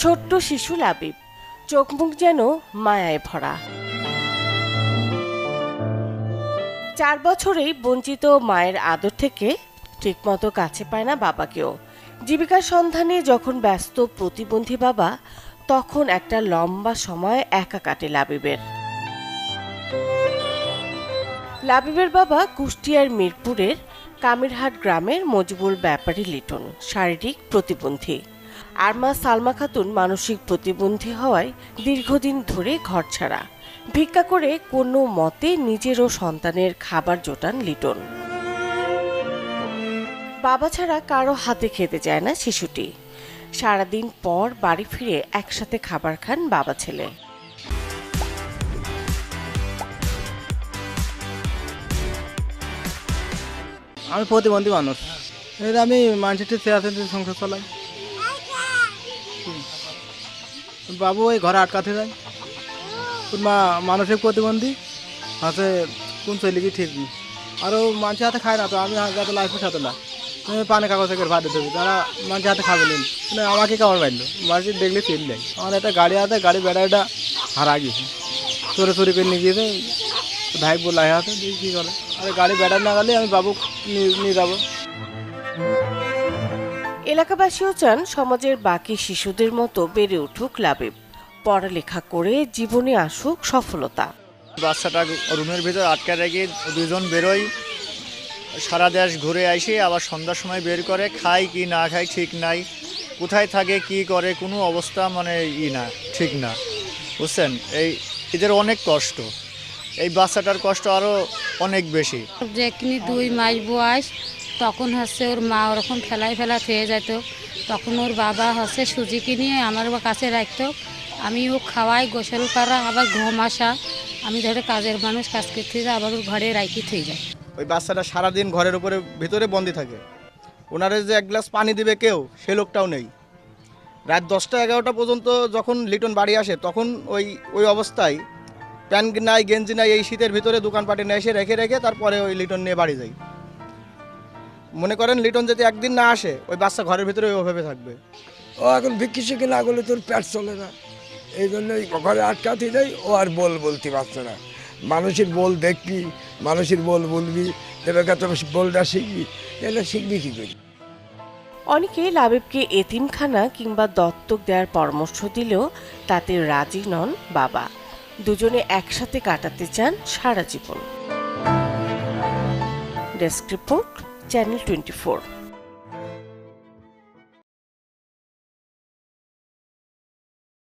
ছোট্ট শিশু লাবিব, চোখ মুখ যেন মায়ায় ভরা। 4 বছরেই বঞ্চিত মায়ের আদর থেকে ঠিকমতো কাছে পায় না বাবাকেও। জীবিকার সন্ধানে যখন ব্যস্ত প্রতিবন্ধী বাবা, তখন একটা লম্বা সময় একা কাটে লাবিবের। লাবিবের বাবা কুষ্টিয়ার মিরপুরের কামিরহাট গ্রামের মজিবুর ব্যাপারী লিটন শারীরিক প্রতিবন্ধী, আর মা সালমা খাতুন মানসিক প্রতিবন্ধী হওয়ায় দীর্ঘদিন ধরে ঘর ছাড়া। ভিক্ষা করে কোনো মতে নিজের ও সন্তানের খাবার জোটান লিটন। বাবা ছাড়া কারো হাতে খেতে চায় না শিশুটি। সারাদিন পর বাড়ি ফিরে একসাথে খাবার খান বাবা ছেলে। আমি প্রতিবন্ধী মানুষ, আমি মানুষের চেয়ার সংসার চালাই। বাবু ওই ঘরে আটকাতে যায়, মা মানসিক প্রতিবন্ধী আছে, কোন চলে কি ঠিক নেই। আরও মানুষের হাতে খায় না, তো আমি যাতে লাইফের সাথে না পানি কাগজ থেকে ভাত দিতে হবে, তারা মানুষের হাতে খাবে নিন, আমাকে কেমন বাড়লো মানুষ দেখলে ফিল দেয়। আমার একটা গাড়ি হাতে, গাড়ি বেড়াটা হারা গেছে, চোরে চুরি করে নিয়ে গিয়েছে, ভাই বলাই হাতে দেখি কী করে। আর গাড়ি বেড়া না গেলে আমি বাবু নিয়ে যাবো। এলাকাবাসীও চান সমাজের বাকি শিশুদের মতো বেড়ে উঠুক লাবিব, পড়ালেখা করে জীবনে আসুক সফলতা। বাচ্চাটা রুমের ভিতর আটকে রেখে দুজন বেরোয়, সারা দেশ ঘুরে আসে, আবার সন্ধ্যার সময় বের করে, খায় কি না খায় ঠিক নাই, কোথায় থাকে কি করে কোনো অবস্থা না ঠিক না, বুঝছেন। এদের অনেক কষ্ট, এই বাচ্চাটার কষ্ট আরও অনেক বেশি। যেখানে 2 মাস বয়স তখন ওর মা ওরকম ফেলায় হয়ে যেত, তখন ওর বাবা সুজি কিনে আমার কাছে রাখতো, আমি ও খাওয়াই, গোসল করা, আবার ঘুম আসা, আমি ধরে কাজের মানুষ কাজ করতে যাই, আবার ওর ঘরে রাখি থেকে যায়। ওই বাচ্চাটা সারাদিন ঘরের উপরে ভিতরে বন্দি থাকে, ওনারে যে এক গ্লাস পানি দিবে কেউ সে লোকটাও নেই। রাত 10টা 11টা পর্যন্ত যখন লিটন বাড়ি আসে, তখন ওই অবস্থায় প্যান্ট নাই গেঞ্জি নাই, এই শীতের ভিতরে দোকানপাটে নিয়ে এসে রেখে তারপরে ওই লিটন নিয়ে বাড়ি যায়। মনে করেন লিটন যদি একদিন না আসে, ওই বাচ্চা ঘরের ভিতরে ওইভাবে থাকবে। ও এখন ভিক্ষি শিখে না করলে তোর পেট চলে না, এই জন্যই ঘরে আটকাতে যাই। ও আর বলতে পারছে না, মানুষের বল দেখবি, মানুষের বলবি, দেবের কাছে বলটা শিখবি, এটা শিখবি কি করি। অনেকে লাবিবকে এতিমখানা কিংবা দত্তক দেওয়ার পরামর্শ দিলেও তাতে রাজি নন বাবা। দুজনে একসাথে কাটাতে চান সারা জীবন। Desk report, channel 24।